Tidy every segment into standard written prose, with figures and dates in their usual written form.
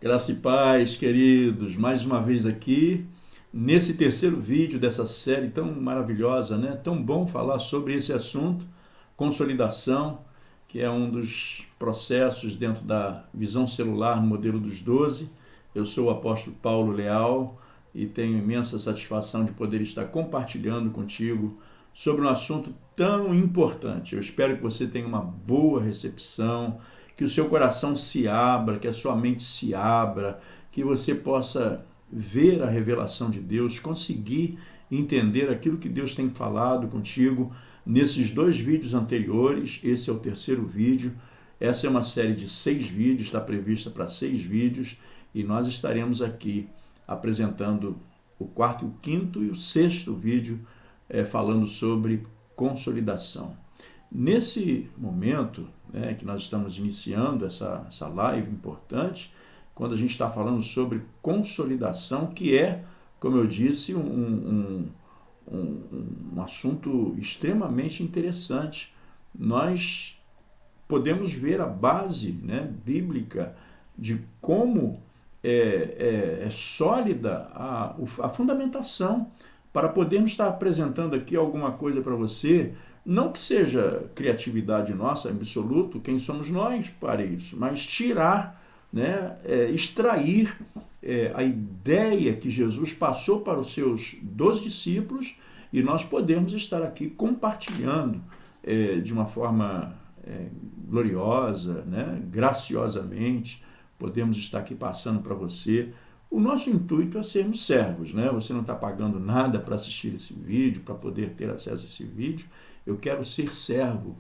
Graça e paz, queridos, mais uma vez aqui, nesse terceiro vídeo dessa série tão maravilhosa, né? Tão bom falar sobre esse assunto, consolidação, que é um dos processos dentro da visão celular no modelo dos 12. Eu sou o apóstolo Paulo Leal e tenho imensa satisfação de poder estar compartilhando contigo sobre um assunto tão importante. Eu espero que você tenha uma boa recepção, que o seu coração se abra, que a sua mente se abra, que você possa ver a revelação de Deus, conseguir entender aquilo que Deus tem falado contigo nesses dois vídeos anteriores. Esse é o terceiro vídeo. Essa é uma série de 6 vídeos, está prevista para 6 vídeos, e nós estaremos aqui apresentando o quarto, o quinto e o sexto vídeo falando sobre consolidação. Nesse momento, que nós estamos iniciando essa live importante, quando a gente está falando sobre consolidação, que é, como eu disse, um assunto extremamente interessante. Nós podemos ver a base, bíblica de como é sólida a fundamentação para podermos estar apresentando aqui alguma coisa para você. Não que seja criatividade nossa, absoluto, quem somos nós para isso, mas tirar, extrair a ideia que Jesus passou para os seus 12 discípulos, e nós podemos estar aqui compartilhando de uma forma gloriosa, graciosamente, podemos estar aqui passando para você. O nosso intuito é sermos servos, Você não está pagando nada para assistir esse vídeo, para poder ter acesso a esse vídeo. Eu quero ser servo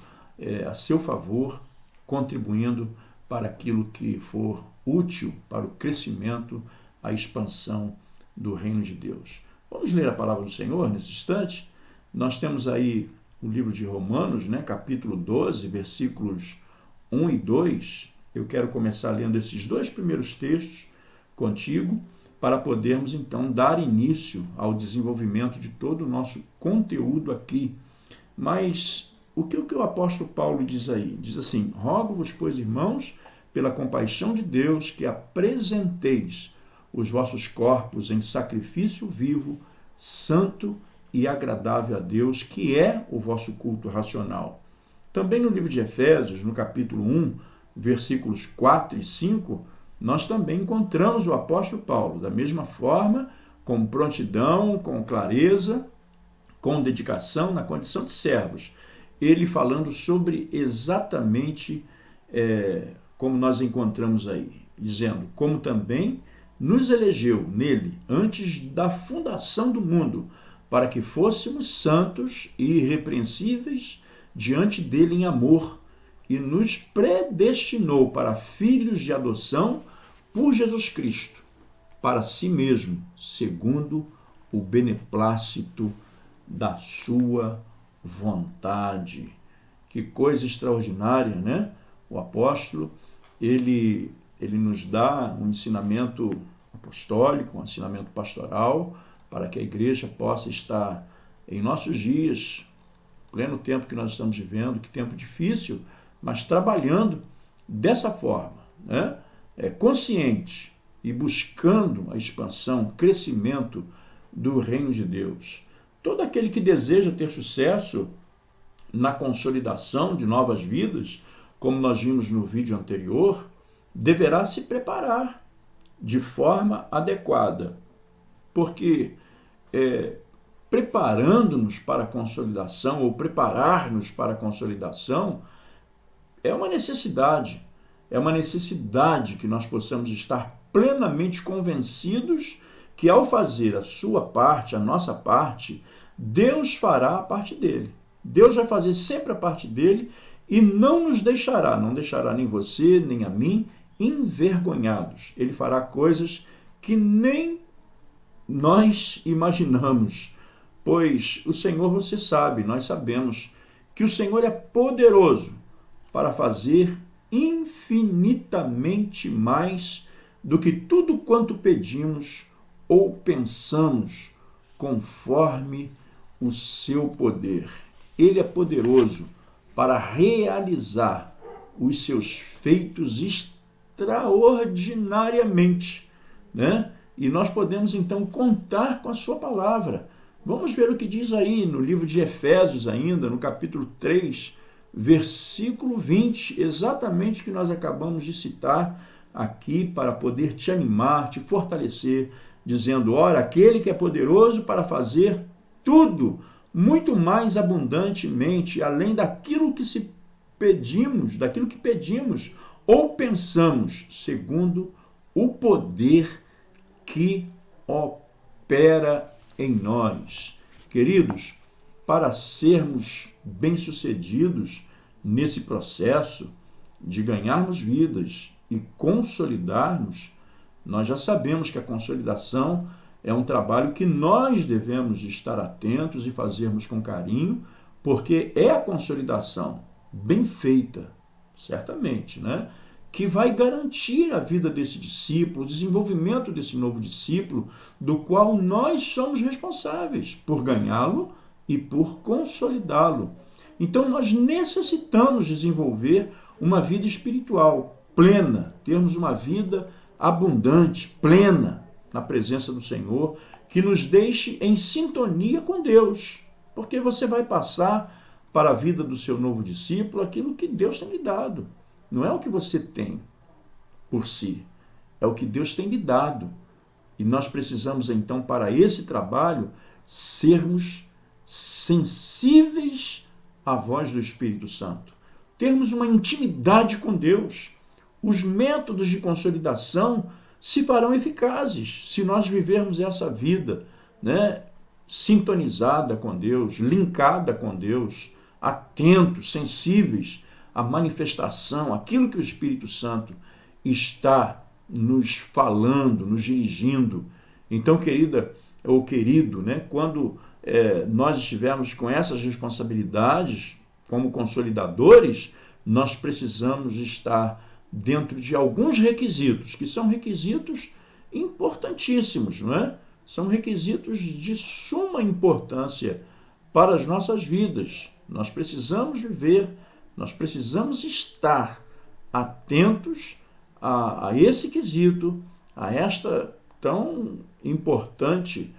a seu favor, contribuindo para aquilo que for útil para o crescimento, a expansão do reino de Deus. Vamos ler a palavra do Senhor nesse instante? Nós temos aí o livro de Romanos, capítulo 12, versículos 1 e 2. Eu quero começar lendo esses dois primeiros textos contigo, para podermos então dar início ao desenvolvimento de todo o nosso conteúdo aqui. Mas o que o apóstolo Paulo diz aí? Diz assim: rogo-vos, pois, irmãos, pela compaixão de Deus, que apresenteis os vossos corpos em sacrifício vivo, santo e agradável a Deus, que é o vosso culto racional. Também no livro de Efésios, no capítulo 1, versículos 4 e 5, nós também encontramos o apóstolo Paulo, da mesma forma, com prontidão, com clareza, com dedicação, na condição de servos. Ele falando sobre exatamente como nós encontramos aí, dizendo: como também nos elegeu nele antes da fundação do mundo, para que fôssemos santos e irrepreensíveis diante dele em amor, e nos predestinou para filhos de adoção por Jesus Cristo, para si mesmo, segundo o beneplácito da sua vontade. Que coisa extraordinária, O apóstolo, ele nos dá um ensinamento apostólico, um ensinamento pastoral, para que a igreja possa estar em nossos dias, pleno tempo que nós estamos vivendo, que tempo difícil, mas trabalhando dessa forma, consciente e buscando a expansão, o crescimento do reino de Deus. Todo aquele que deseja ter sucesso na consolidação de novas vidas, como nós vimos no vídeo anterior, deverá se preparar de forma adequada, porque preparando-nos para a consolidação, ou preparar-nos para a consolidação, é uma necessidade que nós possamos estar plenamente convencidos que, ao fazer a sua parte, a nossa parte, Deus fará a parte dele. Deus vai fazer sempre a parte dele e não deixará nem você, nem a mim, envergonhados. Ele fará coisas que nem nós imaginamos, pois o Senhor, você sabe, nós sabemos que o Senhor é poderoso para fazer infinitamente mais do que tudo quanto pedimos ou pensamos, conforme o seu poder. Ele é poderoso para realizar os seus feitos extraordinariamente, né? E nós podemos então contar com a sua palavra. Vamos ver o que diz aí no livro de Efésios ainda, no capítulo 3, versículo 20, exatamente o que nós acabamos de citar aqui para poder te animar, te fortalecer, dizendo, ora, aquele que é poderoso para fazer tudo, muito mais abundantemente, além daquilo que pedimos ou pensamos, segundo o poder que opera em nós. Queridos, para sermos bem-sucedidos nesse processo de ganharmos vidas e consolidarmos, nós já sabemos que a consolidação é um trabalho que nós devemos estar atentos e fazermos com carinho, porque é a consolidação bem feita, certamente, né? Que vai garantir a vida desse discípulo, o desenvolvimento desse novo discípulo, do qual nós somos responsáveis por ganhá-lo e por consolidá-lo. Então, nós necessitamos desenvolver uma vida espiritual plena, termos uma vida abundante, plena, na presença do Senhor, que nos deixe em sintonia com Deus, porque você vai passar para a vida do seu novo discípulo aquilo que Deus tem lhe dado. Não é o que você tem por si, é o que Deus tem lhe dado. E nós precisamos, então, para esse trabalho, sermos sensíveis à voz do Espírito Santo. Termos uma intimidade com Deus. Os métodos de consolidação se farão eficazes se nós vivermos essa vida, né, sintonizada com Deus, linkada com Deus, atentos, sensíveis à manifestação, aquilo que o Espírito Santo está nos falando, nos dirigindo. Então, querida ou querido, né, quando nós estivermos com essas responsabilidades como consolidadores, nós precisamos estar dentro de alguns requisitos, que são requisitos importantíssimos, não é? São requisitos de suma importância para as nossas vidas. Nós precisamos viver, nós precisamos estar atentos a esse quesito, a esta tão importante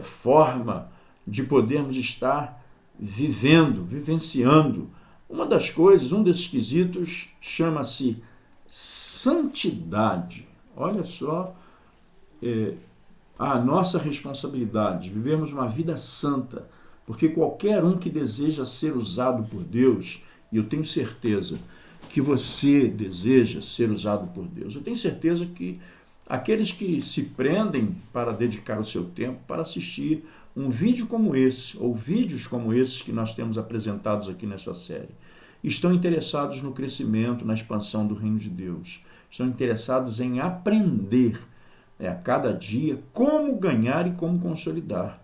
forma de podermos estar vivenciando. Uma das coisas, um desses quesitos chama-se santidade. Olha só a nossa responsabilidade de vivermos uma vida santa, porque qualquer um que deseja ser usado por Deus, e eu tenho certeza que você deseja ser usado por Deus, eu tenho certeza que aqueles que se prendem para dedicar o seu tempo para assistir um vídeo como esse, ou vídeos como esses que nós temos apresentados aqui nessa série, estão interessados no crescimento, na expansão do reino de Deus. Estão interessados em aprender a cada dia como ganhar e como consolidar.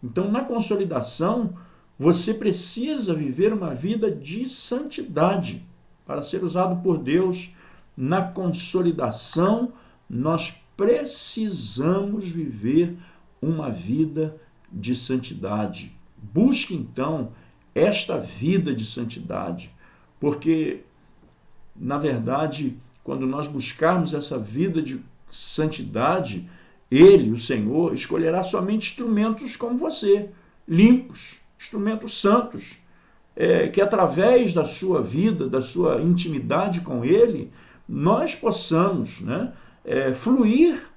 Então, na consolidação, você precisa viver uma vida de santidade para ser usado por Deus. Na consolidação, nós precisamos viver uma vida de santidade. Busque, então, esta vida de santidade, porque, na verdade, quando nós buscarmos essa vida de santidade, Ele, o Senhor, escolherá somente instrumentos como você, limpos, instrumentos santos, que através da sua vida, da sua intimidade com Ele, nós possamos, né, fluir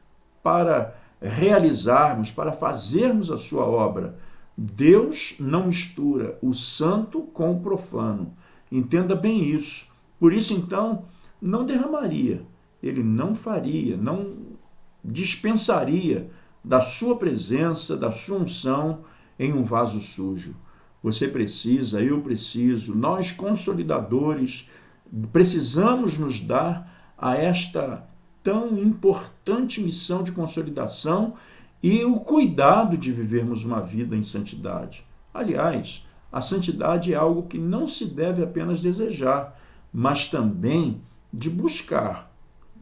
para realizarmos, para fazermos a sua obra. Deus não mistura o santo com o profano. Entenda bem isso. Por isso, então, não derramaria, Ele não faria, não dispensaria da sua presença, da sua unção em um vaso sujo. Você precisa, eu preciso, nós consolidadores precisamos nos dar a esta tão importante missão de consolidação e o cuidado de vivermos uma vida em santidade. Aliás, a santidade é algo que não se deve apenas desejar, mas também de buscar,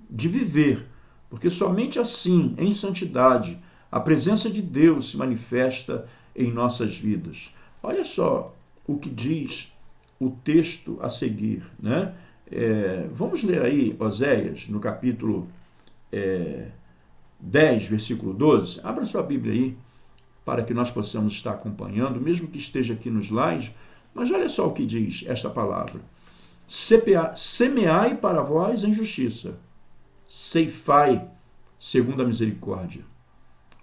de viver, porque somente assim, em santidade, a presença de Deus se manifesta em nossas vidas. Olha só o que diz o texto a seguir, né? Vamos ler aí Oséias, no capítulo 10, versículo 12. Abra sua Bíblia aí, para que nós possamos estar acompanhando, mesmo que esteja aqui nos slides, mas olha só o que diz esta palavra. Semeai para vós em justiça, ceifai segundo a misericórdia.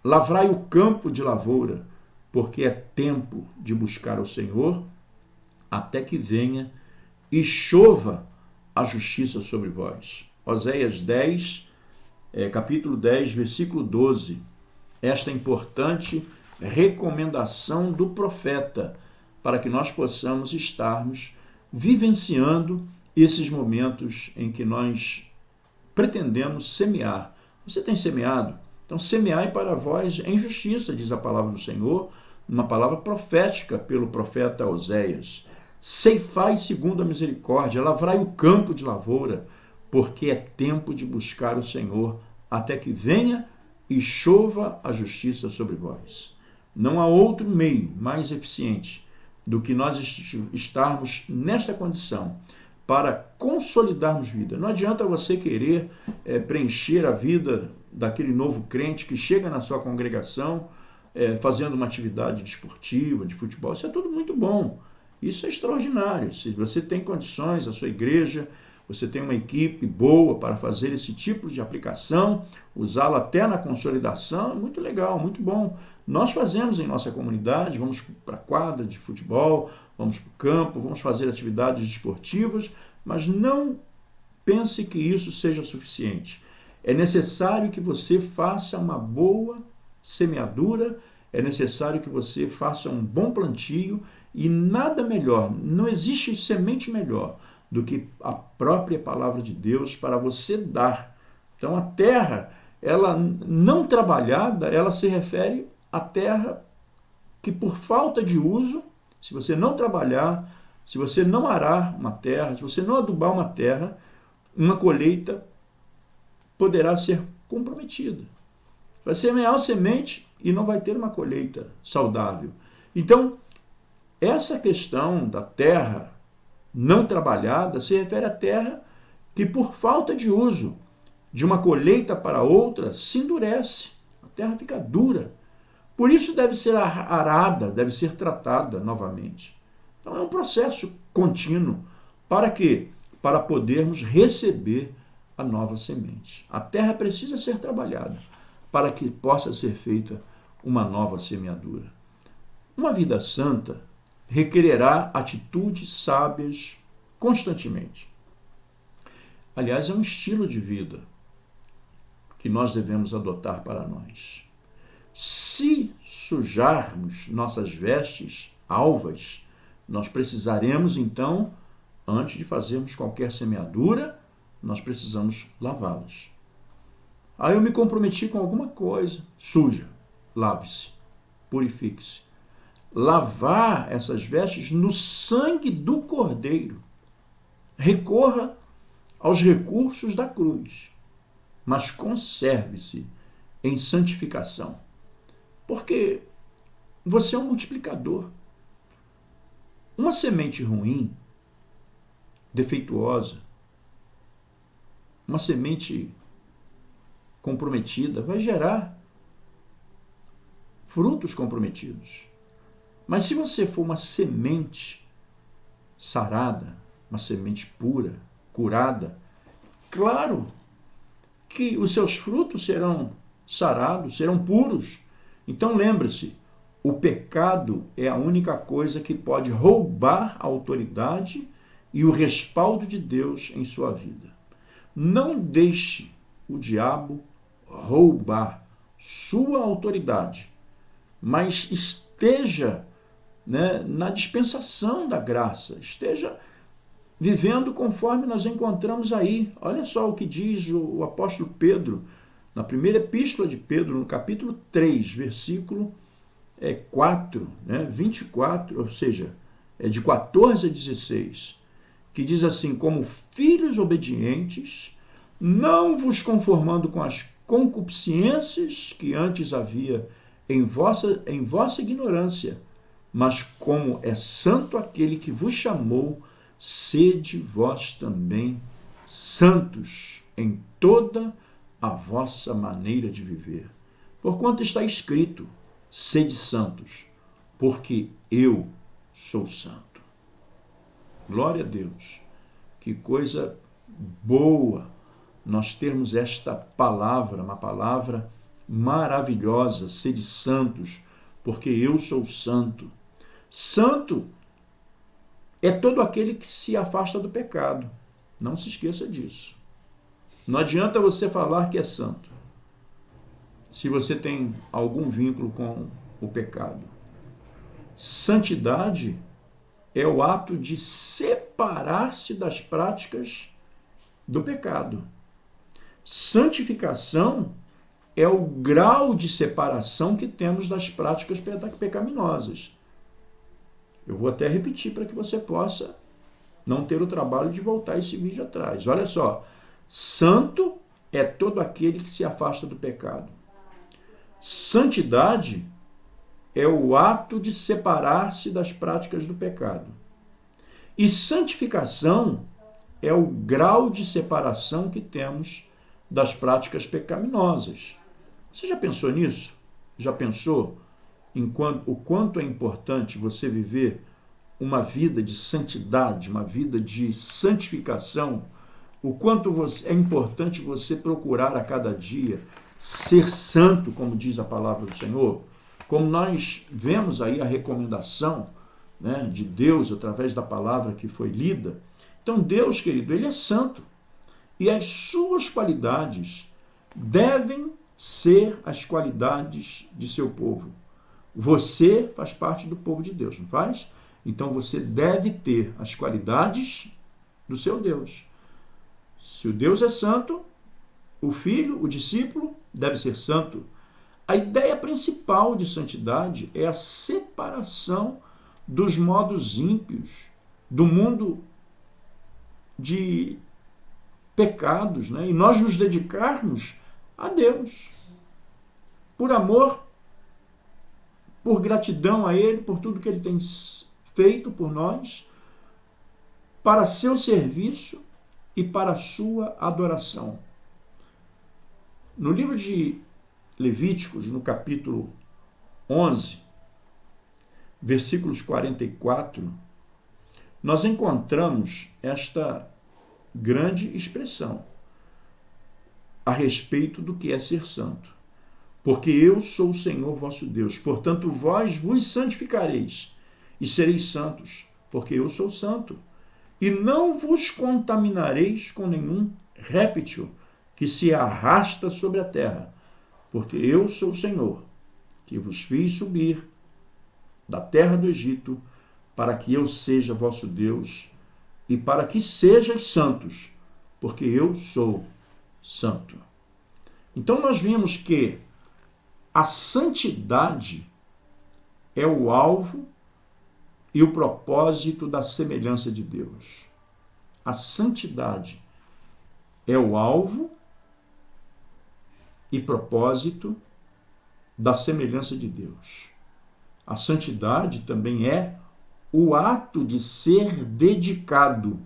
Lavrai o campo de lavoura, porque é tempo de buscar o Senhor, até que venha e chova a justiça sobre vós. Oséias 10, capítulo 10, versículo 12. Esta importante recomendação do profeta, para que nós possamos estarmos vivenciando esses momentos em que nós pretendemos semear. Você tem semeado? Então, semeai para vós em justiça, diz a palavra do Senhor, uma palavra profética pelo profeta Oséias. Ceifai segundo a misericórdia, lavrai o campo de lavoura, porque é tempo de buscar o Senhor, até que venha e chova a justiça sobre vós. Não há outro meio mais eficiente do que nós estarmos nesta condição para consolidarmos vida. Não adianta você querer preencher a vida daquele novo crente que chega na sua congregação fazendo uma atividade desportiva, de futebol. Isso é tudo muito bom. Isso é extraordinário. Se você tem condições, a sua igreja, você tem uma equipe boa para fazer esse tipo de aplicação, usá-la até na consolidação, é muito legal, muito bom. Nós fazemos em nossa comunidade, vamos para a quadra de futebol, vamos para o campo, vamos fazer atividades esportivas, mas não pense que isso seja suficiente. É necessário que você faça uma boa semeadura, é necessário que você faça um bom plantio e nada melhor, não existe semente melhor do que a própria palavra de Deus para você dar. Então a terra, ela não trabalhada, ela se refere à terra que por falta de uso, se você não trabalhar, se você não arar uma terra, se você não adubar uma terra, uma colheita poderá ser comprometida. Vai semear a semente e não vai ter uma colheita saudável. Então, essa questão da terra não trabalhada se refere à terra que, por falta de uso de uma colheita para outra, se endurece. A terra fica dura. Por isso deve ser arada, deve ser tratada novamente. Então é um processo contínuo. Para quê? Para podermos receber a nova semente. A terra precisa ser trabalhada para que possa ser feita uma nova semeadura. Uma vida santa requererá atitudes sábias constantemente. Aliás, é um estilo de vida que nós devemos adotar para nós. Se sujarmos nossas vestes alvas, nós precisaremos, então, antes de fazermos qualquer semeadura, nós precisamos lavá-las. Aí eu me comprometi com alguma coisa suja. Lave-se, purifique-se. Lavar essas vestes no sangue do Cordeiro. Recorra aos recursos da cruz, mas conserve-se em santificação. Porque você é um multiplicador. Uma semente ruim, defeituosa, uma semente comprometida vai gerar frutos comprometidos. Mas se você for uma semente sarada, uma semente pura, curada, claro que os seus frutos serão sarados, serão puros. Então lembre-se, o pecado é a única coisa que pode roubar a autoridade e o respaldo de Deus em sua vida. Não deixe o diabo roubar sua autoridade, mas esteja na dispensação da graça, esteja vivendo conforme nós encontramos aí. Olha só o que diz o apóstolo Pedro, na primeira epístola de Pedro, no capítulo 3, versículo 4, 24, ou seja, de 14 a 16, que diz assim: como filhos obedientes, não vos conformando com as concupiscências que antes havia em vossa ignorância, mas como é santo aquele que vos chamou, sede vós também santos em toda a vossa maneira de viver. Porquanto está escrito, sede santos, porque eu sou santo. Glória a Deus. Que coisa boa nós termos esta palavra, uma palavra maravilhosa, sede santos, porque eu sou santo. Santo é todo aquele que se afasta do pecado. Não se esqueça disso. Não adianta você falar que é santo se você tem algum vínculo com o pecado. Santidade é o ato de separar-se das práticas do pecado. Santificação é o grau de separação que temos das práticas pecaminosas. Eu vou até repetir para que você possa não ter o trabalho de voltar esse vídeo atrás. Olha só, santo é todo aquele que se afasta do pecado. Santidade é o ato de separar-se das práticas do pecado. E santificação é o grau de separação que temos das práticas pecaminosas. Você já pensou nisso? Já pensou o quanto é importante você viver uma vida de santidade, uma vida de santificação? O quanto é importante você procurar a cada dia ser santo, como diz a palavra do Senhor? Como nós vemos aí a recomendação, né, de Deus através da palavra que foi lida. Então Deus, querido, ele é santo. E as suas qualidades devem ser as qualidades de seu povo. Você faz parte do povo de Deus, não faz? Então você deve ter as qualidades do seu Deus. Se o Deus é santo, o filho, o discípulo, deve ser santo. A ideia principal de santidade é a separação dos modos ímpios, do mundo de pecados, né? E nós nos dedicarmos a Deus, por amor, por gratidão a Ele, por tudo que Ele tem feito por nós, para seu serviço e para a sua adoração. No livro de Levíticos, no capítulo 11, versículos 44, nós encontramos esta grande expressão a respeito do que é ser santo. Porque eu sou o Senhor vosso Deus, portanto vós vos santificareis e sereis santos, porque eu sou santo. E não vos contaminareis com nenhum réptil que se arrasta sobre a terra, porque eu sou o Senhor, que vos fiz subir da terra do Egito, para que eu seja vosso Deus, e para que sejais santos, porque eu sou santo. Então nós vimos que a santidade é o alvo e o propósito da semelhança de Deus. A santidade é o alvo e propósito da semelhança de Deus. A santidade também é o ato de ser dedicado.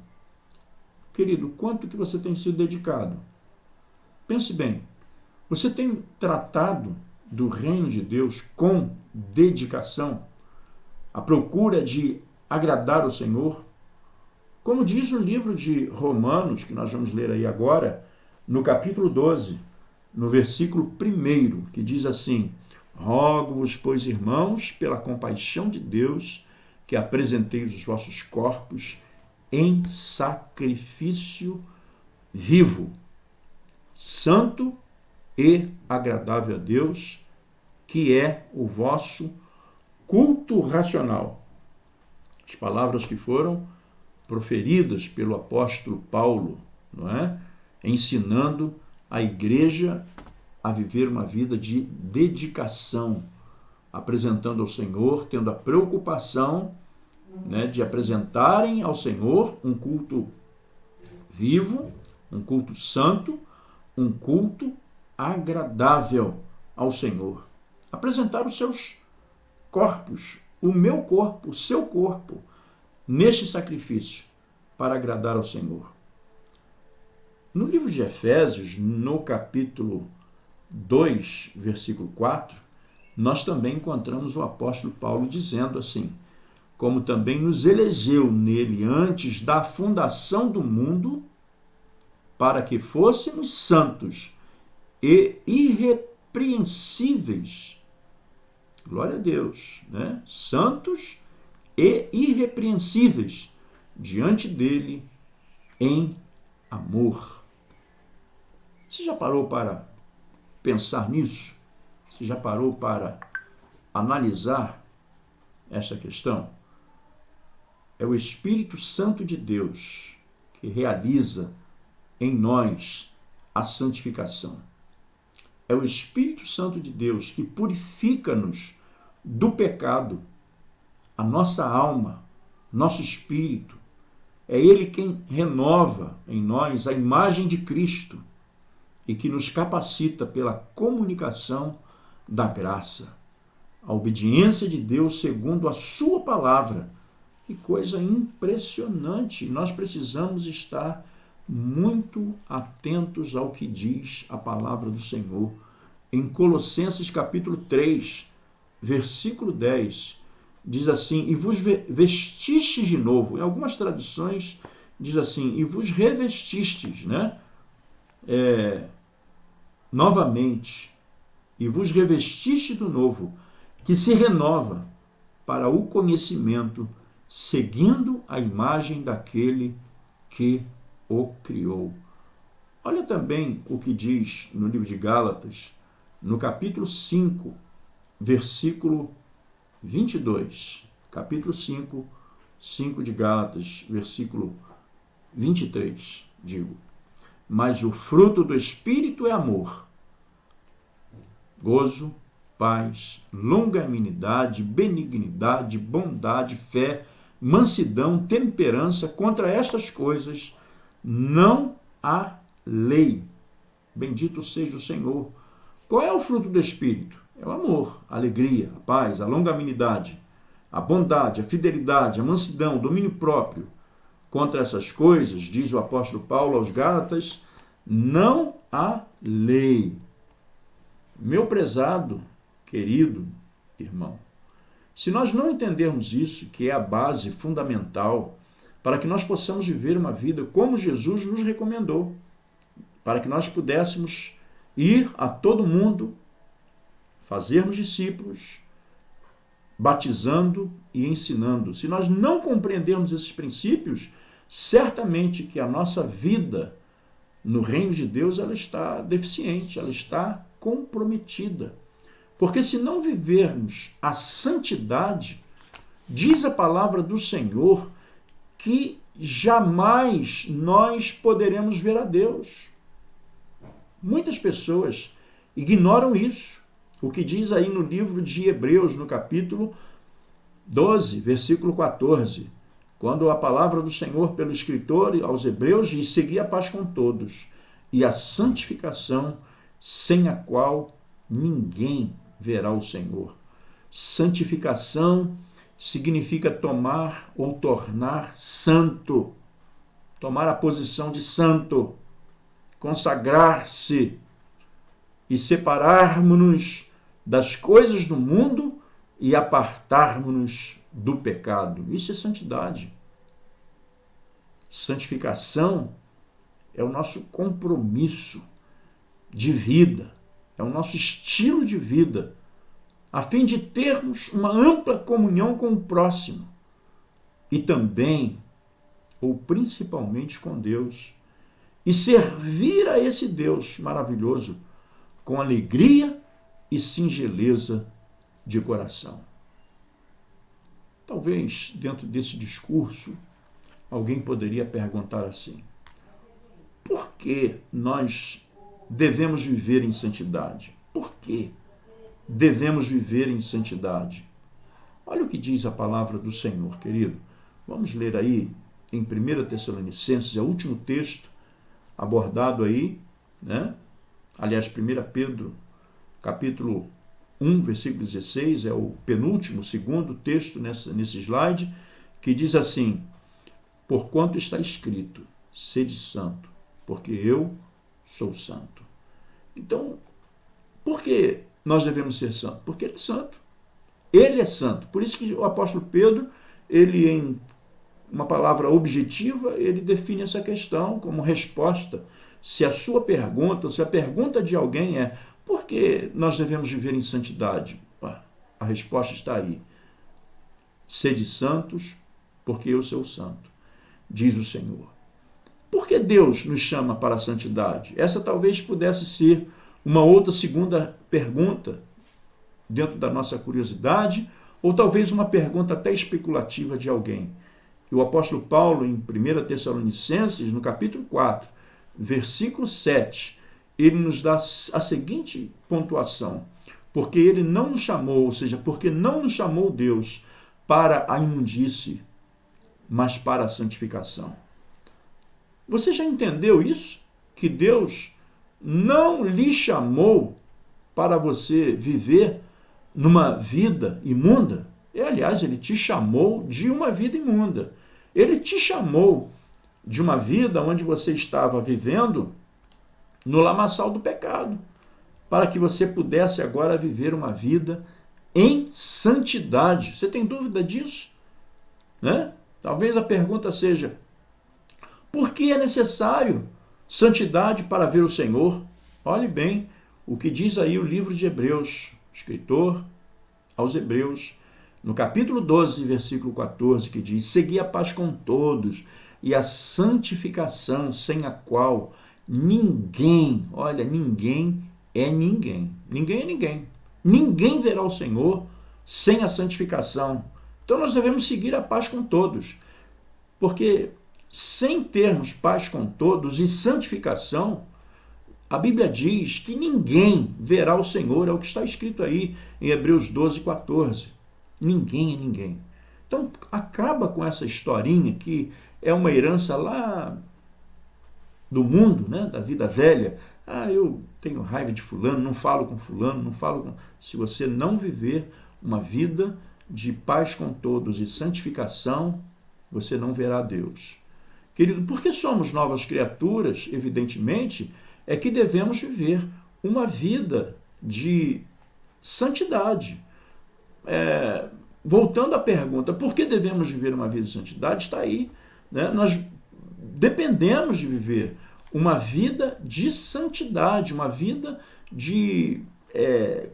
Querido, quanto que você tem sido dedicado? Pense bem, você tem tratado do reino de Deus com dedicação, a procura de agradar o Senhor? Como diz o livro de Romanos, que nós vamos ler aí agora, no capítulo 12, no versículo 1, que diz assim: rogo-vos, pois, irmãos, pela compaixão de Deus, que apresenteis os vossos corpos em sacrifício vivo, santo e agradável a Deus, que é o vosso culto racional. As palavras que foram proferidas pelo apóstolo Paulo, não é? Ensinando a igreja a viver uma vida de dedicação, apresentando ao Senhor, tendo a preocupação, né, de apresentarem ao Senhor um culto vivo, um culto santo, um culto agradável ao Senhor. Apresentar os seus corpos, o meu corpo, o seu corpo, neste sacrifício. para agradar ao Senhor. No livro de Efésios, no capítulo 2, versículo 4, nós também encontramos o apóstolo Paulo dizendo assim: como também nos elegeu nele antes da fundação do mundo, para que fôssemos santos e irrepreensíveis. Glória a Deus, né? Santos e irrepreensíveis diante dele em amor. Você já parou para pensar nisso? Você já parou para analisar essa questão? É o Espírito Santo de Deus que realiza em nós a santificação. É o Espírito Santo de Deus que purifica-nos do pecado, a nossa alma, nosso espírito. É Ele quem renova em nós a imagem de Cristo e que nos capacita pela comunicação da graça, a obediência de Deus segundo a sua palavra. Que coisa impressionante! Nós precisamos estar muito atentos ao que diz a palavra do Senhor. Em Colossenses capítulo 3, versículo 10, diz assim: e vos vestistes de novo. Em algumas traduções diz assim: e vos revestistes, né? Novamente, e vos revestistes do novo, que se renova para o conhecimento, seguindo a imagem daquele que o criou. Olha também o que diz no livro de Gálatas, no capítulo 5, versículo 22. Capítulo 5, 5 de Gálatas, versículo 23, digo. Mas o fruto do Espírito é amor, gozo, paz, longanimidade, benignidade, bondade, fé, mansidão, temperança. Contra estas coisas não há lei. Bendito seja o Senhor. Qual é o fruto do Espírito? É o amor, a alegria, a paz, a longanimidade, a bondade, a fidelidade, a mansidão, o domínio próprio. Contra essas coisas, diz o apóstolo Paulo aos Gálatas, não há lei. Meu prezado, querido irmão, se nós não entendermos isso, que é a base fundamental para que nós possamos viver uma vida como Jesus nos recomendou, para que nós pudéssemos ir a todo mundo, fazermos discípulos, batizando e ensinando. Se nós não compreendermos esses princípios, certamente que a nossa vida no reino de Deus ela está deficiente, ela está comprometida. Porque se não vivermos a santidade, diz a palavra do Senhor que jamais nós poderemos ver a Deus. Muitas pessoas ignoram isso. O que diz aí no livro de Hebreus, no capítulo 12, versículo 14, quando a palavra do Senhor pelo escritor aos Hebreus diz: segui a paz com todos e a santificação, sem a qual ninguém verá o Senhor. Santificação significa tomar ou tornar santo, tomar a posição de santo, consagrar-se e separarmos-nos das coisas do mundo e apartarmos-nos do pecado. Isso é santidade. Santificação é o nosso compromisso de vida, é o nosso estilo de vida, a fim de termos uma ampla comunhão com o próximo e também, ou principalmente, com Deus, e servir a esse Deus maravilhoso com alegria e singeleza de coração. Talvez, dentro desse discurso, alguém poderia perguntar assim: por que nós devemos viver em santidade? Por que devemos viver em santidade? Olha o que diz a palavra do Senhor, querido. Vamos ler aí em 1 Tessalonicenses, é o último texto abordado aí, né? Aliás, 1 Pedro, capítulo 1, versículo 16, é o penúltimo, segundo texto nesse slide, que diz assim: porquanto está escrito, sede santo, porque eu sou santo. Então, por que nós devemos ser santos? Porque ele é santo. Ele é santo. Por isso que o apóstolo Pedro, ele em uma palavra objetiva, ele define essa questão como resposta. Se a sua pergunta, se a pergunta de alguém é por que nós devemos viver em santidade? A resposta está aí. Sede santos, porque eu sou santo, diz o Senhor. Por que Deus nos chama para a santidade? Essa talvez pudesse ser uma outra segunda pergunta dentro da nossa curiosidade, ou talvez uma pergunta até especulativa de alguém. E o apóstolo Paulo, em 1 Tessalonicenses, no capítulo 4, versículo 7, ele nos dá a seguinte pontuação: porque ele não nos chamou, ou seja, porque não nos chamou Deus para a imundície, mas para a santificação. Você já entendeu isso? Que Deus não lhe chamou para você viver numa vida imunda? Aliás, ele te chamou de uma vida imunda. Ele te chamou de uma vida onde você estava vivendo no lamaçal do pecado, para que você pudesse agora viver uma vida em santidade. Você tem dúvida disso? Né? Talvez a pergunta seja: por que é necessário santidade para ver o Senhor? Olhe bem o que diz aí o livro de Hebreus, o escritor aos Hebreus, no capítulo 12, versículo 14, que diz: segui a paz com todos e a santificação, sem a qual ninguém, olha, ninguém é ninguém. Ninguém é ninguém. Ninguém verá o Senhor sem a santificação. Então nós devemos seguir a paz com todos, porque sem termos paz com todos e santificação, a Bíblia diz que ninguém verá o Senhor, é o que está escrito aí em Hebreus 12, 14. Ninguém é ninguém. Então acaba com essa historinha que é uma herança lá do mundo, né, da vida velha. Eu tenho raiva de fulano, não falo com fulano, não falo com... Se você não viver uma vida de paz com todos e santificação, você não verá Deus. Querido, porque somos novas criaturas, evidentemente, é que devemos viver uma vida de santidade. Voltando à pergunta, por que devemos viver uma vida de santidade? Está aí. Né? Nós dependemos de viver uma vida de santidade, uma vida de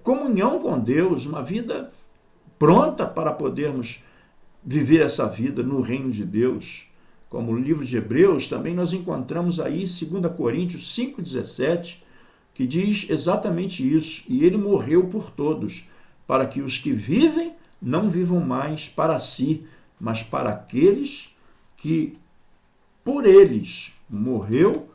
comunhão com Deus, uma vida pronta para podermos viver essa vida no reino de Deus. Como o livro de Hebreus, também nós encontramos aí 2 Coríntios 5,17, que diz exatamente isso. E ele morreu por todos, para que os que vivem não vivam mais para si, mas para aqueles que por eles morreu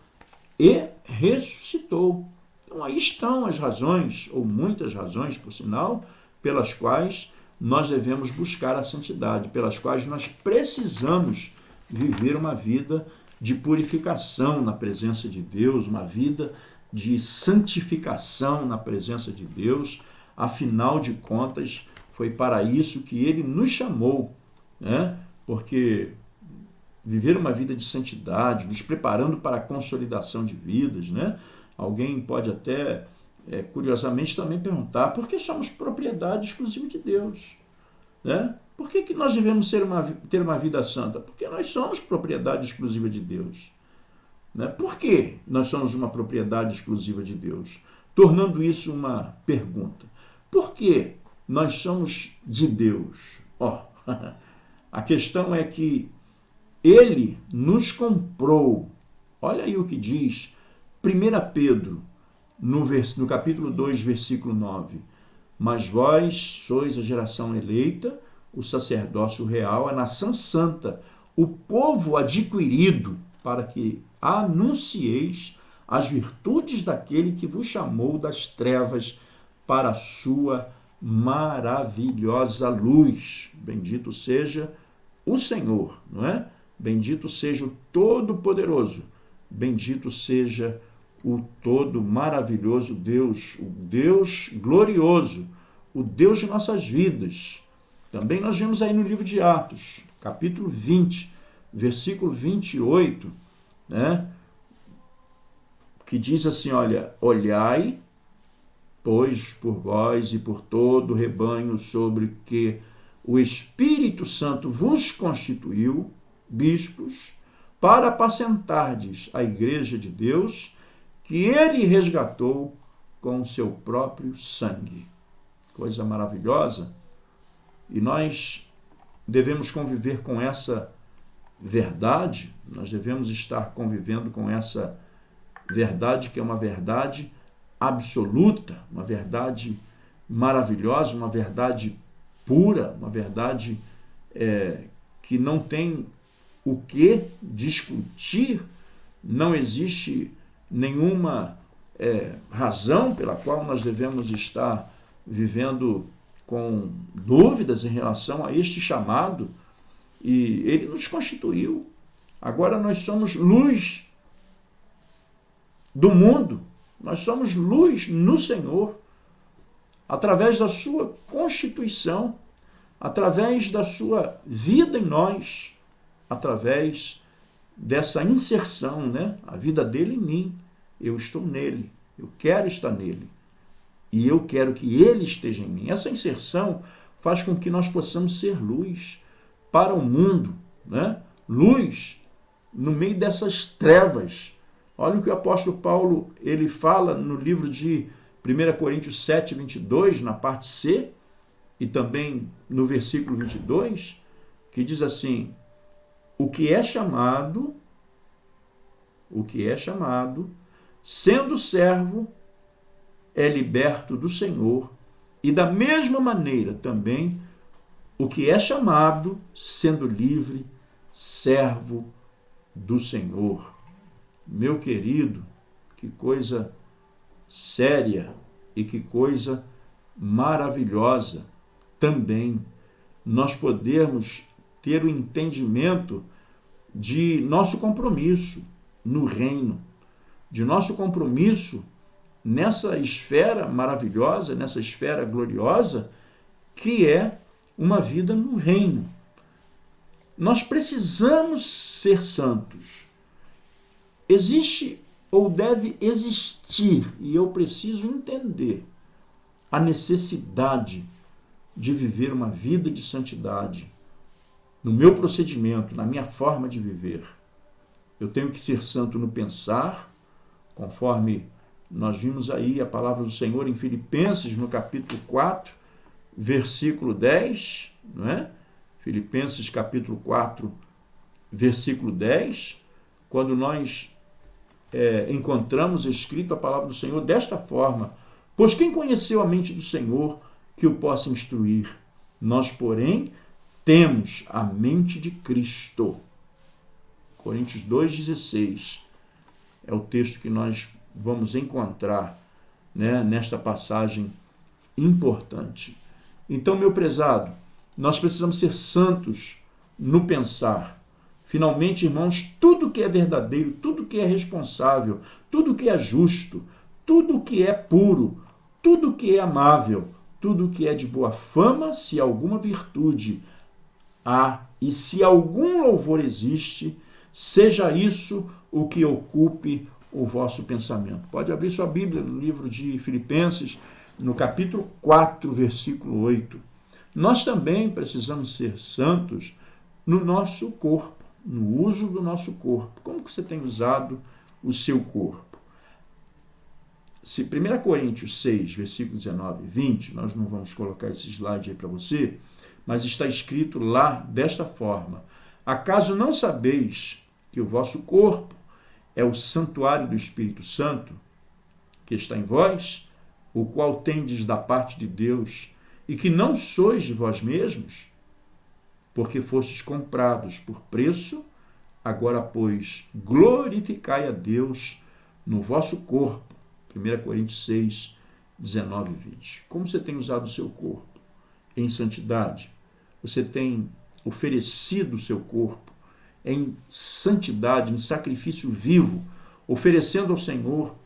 e ressuscitou. Então aí estão as razões, ou muitas razões, por sinal, pelas quais nós devemos buscar a santidade, pelas quais nós precisamos viver uma vida de purificação na presença de Deus, uma vida de santificação na presença de Deus. Afinal de contas, foi para isso que ele nos chamou, né? Porque viver uma vida de santidade, nos preparando para a consolidação de vidas, né? Alguém pode até, curiosamente, também perguntar: por que somos propriedade exclusiva de Deus? Né? Por que nós devemos ter uma vida santa? Porque nós somos propriedade exclusiva de Deus. Né? Por que nós somos uma propriedade exclusiva de Deus? Tornando isso uma pergunta. Por que nós somos de Deus? A questão é que ele nos comprou. Olha aí o que diz 1 Pedro, no capítulo 2, versículo 9. Mas vós sois a geração eleita, o sacerdócio real, a nação santa, o povo adquirido, para que anuncieis as virtudes daquele que vos chamou das trevas para a sua maravilhosa luz. Bendito seja o Senhor, não é? Bendito seja o Todo-Poderoso, bendito seja o todo maravilhoso Deus, o Deus glorioso, o Deus de nossas vidas. Também nós vemos aí no livro de Atos, capítulo 20, versículo 28, né? Que diz assim, olha, olhai, pois, por vós e por todo o rebanho sobre que o Espírito Santo vos constituiu, bispos, para apacentardes a igreja de Deus, que ele resgatou com o seu próprio sangue. Coisa maravilhosa. E nós devemos conviver com essa verdade, nós devemos estar convivendo com essa verdade, que é uma verdade absoluta, uma verdade maravilhosa, uma verdade pura, uma verdade que não tem o que discutir, não existe nenhuma razão pela qual nós devemos estar vivendo com dúvidas em relação a este chamado, e ele nos constituiu. Agora nós somos luz do mundo, nós somos luz no Senhor, através da sua constituição, através da sua vida em nós, através dessa inserção, né? A vida dele em mim, eu estou nele, eu quero estar nele, e eu quero que ele esteja em mim. Essa inserção faz com que nós possamos ser luz para o mundo, né? Luz no meio dessas trevas. Olha o que o apóstolo Paulo ele fala no livro de 1 Coríntios 7, 22, na parte C, e também no versículo 22, que diz assim, o que é chamado, sendo servo, é liberto do Senhor, e da mesma maneira também o que é chamado, sendo livre, servo do Senhor. Meu querido, que coisa séria e que coisa maravilhosa também nós podermos ter o entendimento de nosso compromisso no reino, de nosso compromisso nessa esfera maravilhosa, nessa esfera gloriosa, que é uma vida no reino. Nós precisamos ser santos. Existe ou deve existir, e eu preciso entender, a necessidade de viver uma vida de santidade no meu procedimento, na minha forma de viver. Eu tenho que ser santo no pensar, conforme nós vimos aí a palavra do Senhor em Filipenses, no capítulo 4, versículo 10, não é? Filipenses capítulo 4, versículo 10, quando nós encontramos escrito a palavra do Senhor desta forma, pois quem conheceu a mente do Senhor que o possa instruir? Nós, porém, temos a mente de Cristo. Coríntios 2,16 é o texto que nós vamos encontrar, né, nesta passagem importante. Então, meu prezado, nós precisamos ser santos no pensar. Finalmente, irmãos, tudo que é verdadeiro, tudo que é responsável, tudo que é justo, tudo que é puro, tudo que é amável, tudo que é de boa fama, se alguma virtude há e se algum louvor existe, seja isso o que ocupe o vosso pensamento. Pode abrir sua Bíblia no livro de Filipenses, no capítulo 4, versículo 8. Nós também precisamos ser santos no nosso corpo, no uso do nosso corpo. Como que você tem usado o seu corpo? Se 1 Coríntios 6, versículo 19 e 20, nós não vamos colocar esse slide aí para você, mas está escrito lá desta forma: acaso não sabeis que o vosso corpo é o santuário do Espírito Santo, que está em vós, o qual tendes da parte de Deus, e que não sois de vós mesmos, porque fostes comprados por preço? Agora, pois, glorificai a Deus no vosso corpo. 1 Coríntios 6, 19 e 20. Como você tem usado o seu corpo? Em santidade. Você tem oferecido o seu corpo em santidade, em sacrifício vivo, oferecendo ao Senhor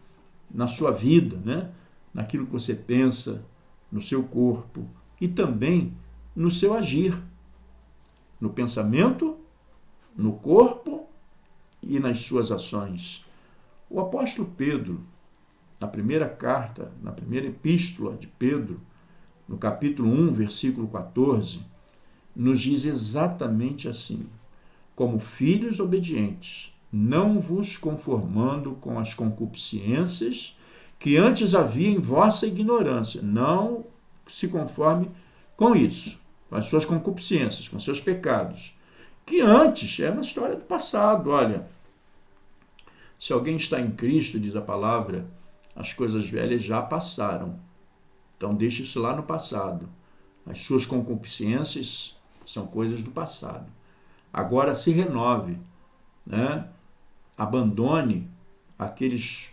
na sua vida, né? Naquilo que você pensa, no seu corpo e também no seu agir, no pensamento, no corpo e nas suas ações. O apóstolo Pedro, na primeira carta, na primeira epístola de Pedro, no capítulo 1, versículo 14, nos diz exatamente assim: como filhos obedientes, não vos conformando com as concupiscências que antes havia em vossa ignorância. Não se conforme com isso, com as suas concupiscências, com seus pecados, que antes é uma história do passado. Olha, se alguém está em Cristo, diz a palavra, as coisas velhas já passaram. Então deixe isso lá no passado. As suas concupiscências são coisas do passado. Agora se renove, né? Abandone aqueles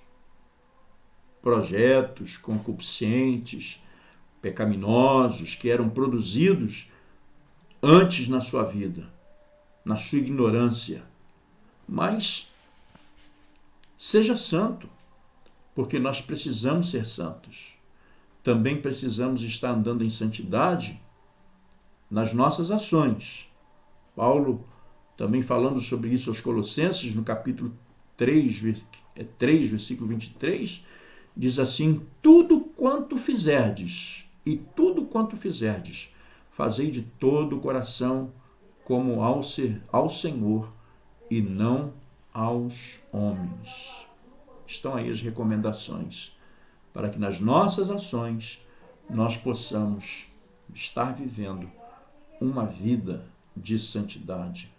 projetos concupiscentes, pecaminosos que eram produzidos antes na sua vida, na sua ignorância. Mas seja santo, porque nós precisamos ser santos. Também precisamos estar andando em santidade nas nossas ações. Paulo, também falando sobre isso aos Colossenses, no capítulo 3, versículo 23, diz assim: tudo quanto fizerdes, fazei de todo o coração, como ao Senhor e não aos homens. Estão aí as recomendações para que nas nossas ações nós possamos estar vivendo uma vida de santidade.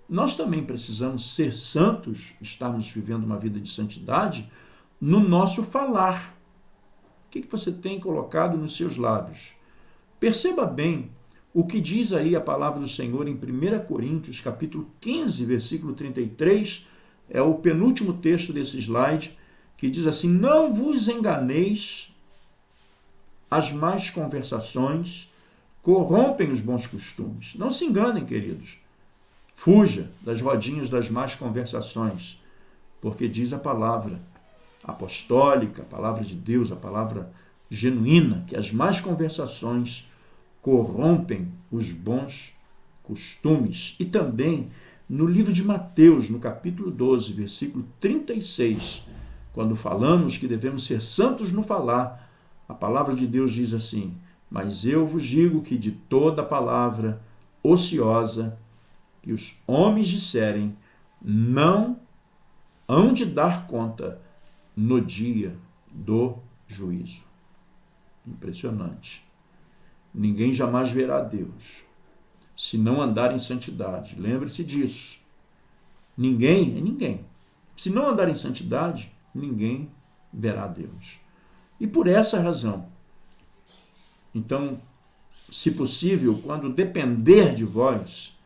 Nós também precisamos ser santos, estarmos vivendo uma vida de santidade no nosso falar. O que você tem colocado nos seus lábios? Perceba bem o que diz aí a palavra do Senhor em 1 Coríntios, capítulo 15, versículo 33, é o penúltimo texto desse slide, que diz assim: não vos enganeis, as más conversações corrompem os bons costumes. Não se enganem, queridos. Fuja das rodinhas das más conversações, porque diz a palavra apostólica, a palavra de Deus, a palavra genuína, que as más conversações corrompem os bons costumes. E também no livro de Mateus, no capítulo 12, versículo 36, quando falamos que devemos ser santos no falar, a palavra de Deus diz assim: mas eu vos digo que de toda palavra ociosa que os homens disserem, não hão de dar conta no dia do juízo. Impressionante. Ninguém jamais verá Deus se não andar em santidade. Lembre-se disso. Ninguém. Se não andar em santidade, ninguém verá Deus. E por essa razão, então, se possível, quando depender de vós,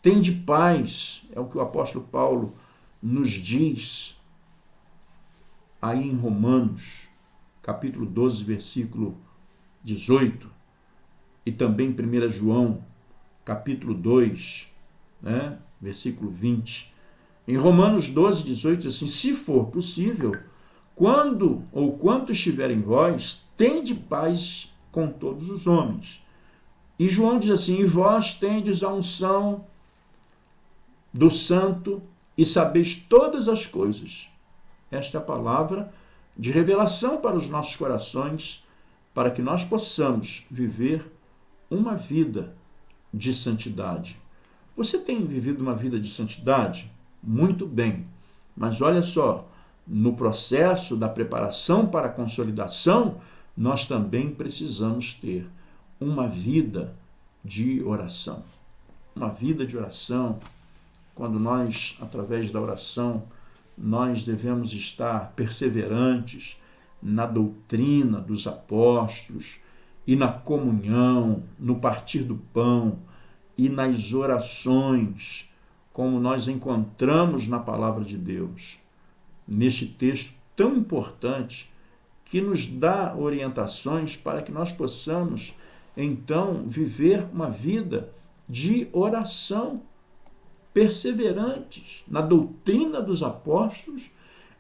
tende paz, é o que o apóstolo Paulo nos diz aí em Romanos, capítulo 12, versículo 18, e também em 1 João, capítulo 2, né, versículo 20. Em Romanos 12, 18, diz assim: se for possível, quando ou quanto estiver em vós, tende paz com todos os homens. E João diz assim: e vós tendes a unção do santo e sabeis todas as coisas. Esta é a palavra de revelação para os nossos corações, para que nós possamos viver uma vida de santidade. Você tem vivido uma vida de santidade? Muito bem. Mas olha só, no processo da preparação para a consolidação, nós também precisamos ter uma vida de oração. Uma vida de oração, quando nós, através da oração, nós devemos estar perseverantes na doutrina dos apóstolos e na comunhão, no partir do pão e nas orações, como nós encontramos na palavra de Deus, neste texto tão importante que nos dá orientações para que nós possamos, então, viver uma vida de oração, perseverantes na doutrina dos apóstolos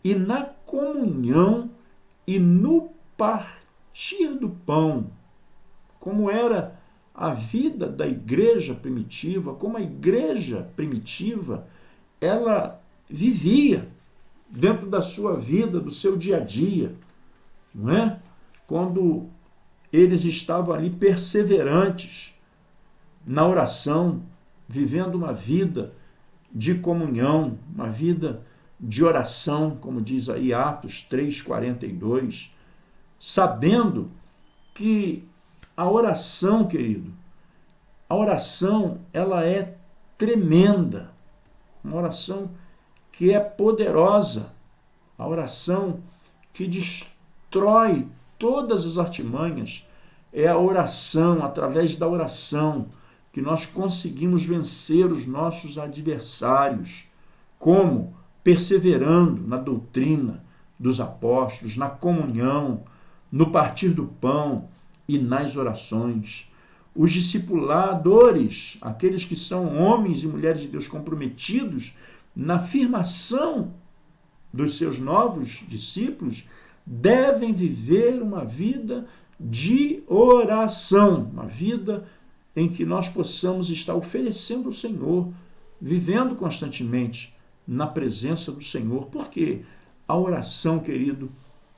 e na comunhão e no partir do pão, como era a vida da igreja primitiva, como a igreja primitiva, ela vivia dentro da sua vida, do seu dia a dia, não é? Quando eles estavam ali perseverantes na oração, vivendo uma vida de comunhão, uma vida de oração, como diz aí Atos 3:42, sabendo que a oração, querido, a oração, ela é tremenda, uma oração que é poderosa, a oração que destrói todas as artimanhas, é a oração, através da oração, que nós conseguimos vencer os nossos adversários. Como? Perseverando na doutrina dos apóstolos, na comunhão, no partir do pão e nas orações. Os discipuladores, aqueles que são homens e mulheres de Deus comprometidos na afirmação dos seus novos discípulos, devem viver uma vida de oração, uma vida em que nós possamos estar oferecendo ao Senhor, vivendo constantemente na presença do Senhor, porque a oração, querido,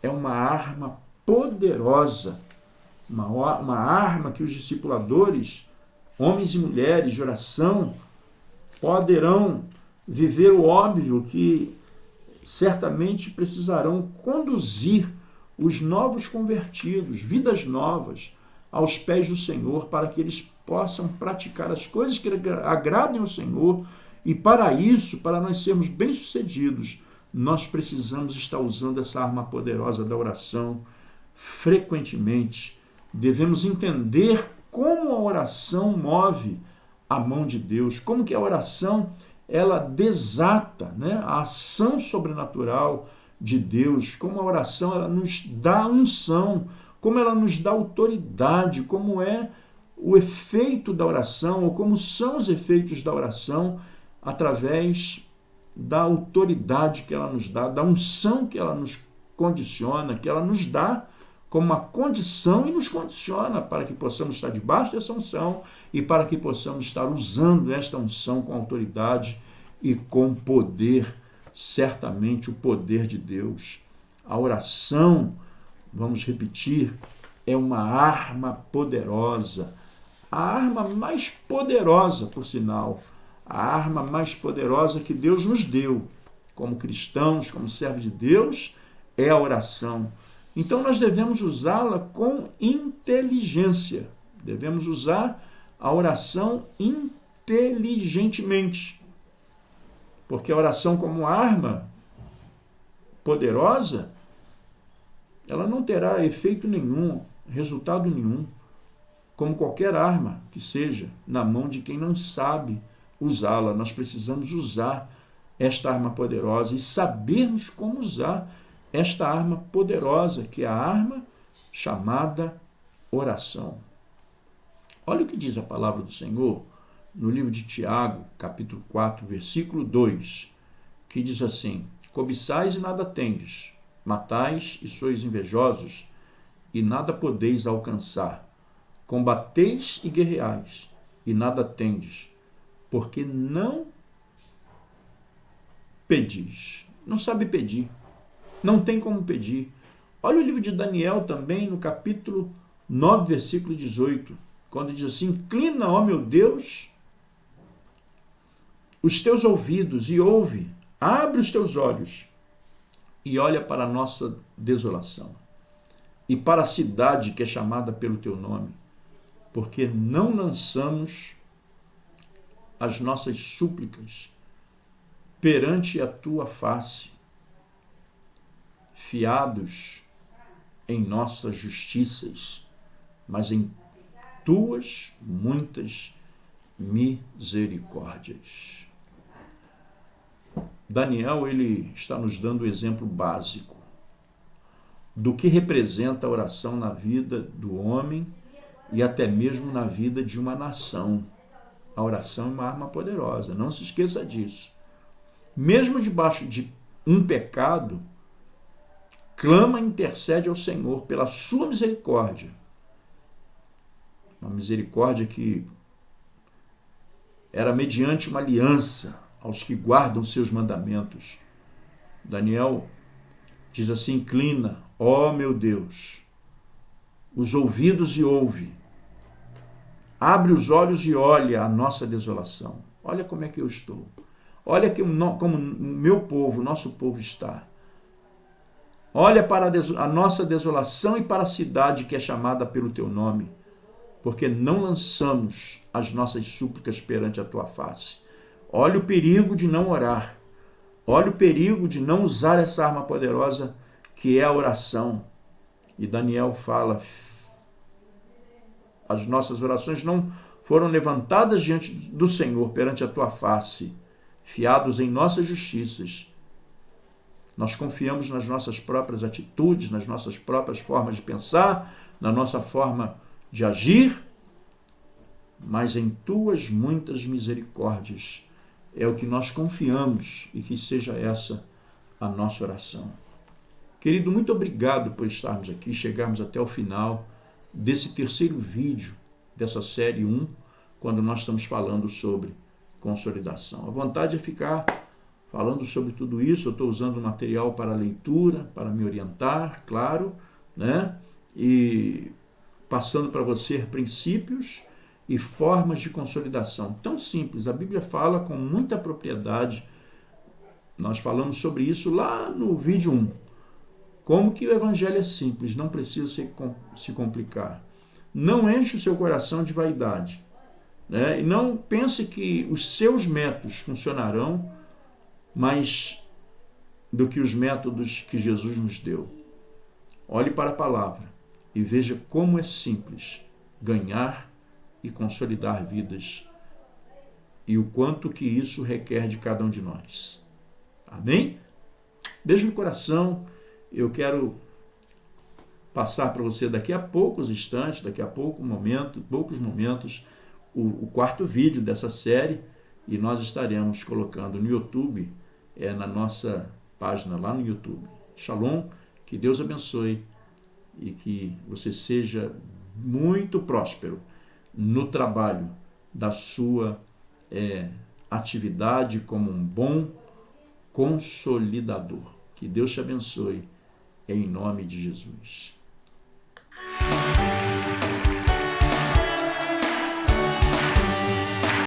é uma arma poderosa, uma arma que os discipuladores, homens e mulheres de oração, poderão viver o óbvio que certamente precisarão conduzir os novos convertidos, vidas novas, aos pés do Senhor, para que eles possam praticar as coisas que agradem ao Senhor. E para isso, para nós sermos bem-sucedidos, nós precisamos estar usando essa arma poderosa da oração frequentemente. Devemos entender como a oração move a mão de Deus, como que a oração ela desata, né, a ação sobrenatural de Deus, como a oração ela nos dá unção, como ela nos dá autoridade, como é o efeito da oração, ou como são os efeitos da oração através da autoridade que ela nos dá, da unção que ela nos condiciona, que ela nos dá como uma condição e nos condiciona para que possamos estar debaixo dessa unção e para que possamos estar usando esta unção com autoridade e com poder, certamente o poder de Deus. A oração, vamos repetir, é uma arma poderosa, a arma mais poderosa, por sinal, a arma mais poderosa que Deus nos deu, como cristãos, como servos de Deus, é a oração. Então nós devemos usá-la com inteligência, devemos usar a oração inteligentemente, porque a oração como arma poderosa, ela não terá efeito nenhum, resultado nenhum, como qualquer arma que seja, na mão de quem não sabe usá-la. Nós precisamos usar esta arma poderosa e sabermos como usar esta arma poderosa, que é a arma chamada oração. Olha o que diz a palavra do Senhor no livro de Tiago, capítulo 4, versículo 2, que diz assim: cobiçais e nada tendes, matais e sois invejosos, e nada podeis alcançar. Combateis e guerreais, e nada tendes, porque não pedis. Não sabe pedir. Não tem como pedir. Olha o livro de Daniel também, no capítulo 9, versículo 18, quando diz assim: inclina, ó meu Deus, os teus ouvidos e ouve, abre os teus olhos e olha para a nossa desolação e para a cidade que é chamada pelo teu nome, porque não lançamos as nossas súplicas perante a tua face, fiados em nossas justiças, mas em tuas muitas misericórdias. Daniel, ele está nos dando o exemplo básico do que representa a oração na vida do homem e até mesmo na vida de uma nação. A oração é uma arma poderosa, não se esqueça disso. Mesmo debaixo de um pecado, clama e intercede ao Senhor pela sua misericórdia. uma misericórdia que era mediante uma aliança aos que guardam seus mandamentos. Daniel diz assim: inclina, ó meu Deus, os ouvidos e ouve, abre os olhos e olha a nossa desolação. Olha como é que eu estou. Olha como o meu povo, o nosso povo está. Olha para a nossa desolação e para a cidade que é chamada pelo teu nome, porque não lançamos as nossas súplicas perante a tua face. Olha o perigo de não orar. Olha o perigo de não usar essa arma poderosa que é a oração. E Daniel fala: as nossas orações não foram levantadas diante do Senhor, perante a tua face, fiados em nossas justiças. Nós confiamos nas nossas próprias atitudes, nas nossas próprias formas de pensar, na nossa forma de agir, mas em tuas muitas misericórdias é o que nós confiamos, e que seja essa a nossa oração. Querido, muito obrigado por estarmos aqui, chegarmos até o final desse terceiro vídeo dessa série 1, quando nós estamos falando sobre consolidação. A vontade é ficar falando sobre tudo isso. Eu estou usando material para leitura, para me orientar, claro, né? E passando para você princípios e formas de consolidação. Tão simples, a Bíblia fala com muita propriedade. Nós falamos sobre isso lá no vídeo 1. Como que o evangelho é simples, não precisa se complicar. Não enche o seu coração de vaidade, né? E não pense que os seus métodos funcionarão mais do que os métodos que Jesus nos deu. Olhe para a palavra e veja como é simples ganhar e consolidar vidas, e o quanto que isso requer de cada um de nós. Amém? Beijo no coração. Eu quero passar para você daqui a poucos instantes, daqui a poucos momentos, o quarto vídeo dessa série, e nós estaremos colocando no YouTube, na nossa página lá no YouTube. Shalom, que Deus abençoe e que você seja muito próspero no trabalho da sua atividade como um bom consolidador. Que Deus te abençoe em nome de Jesus.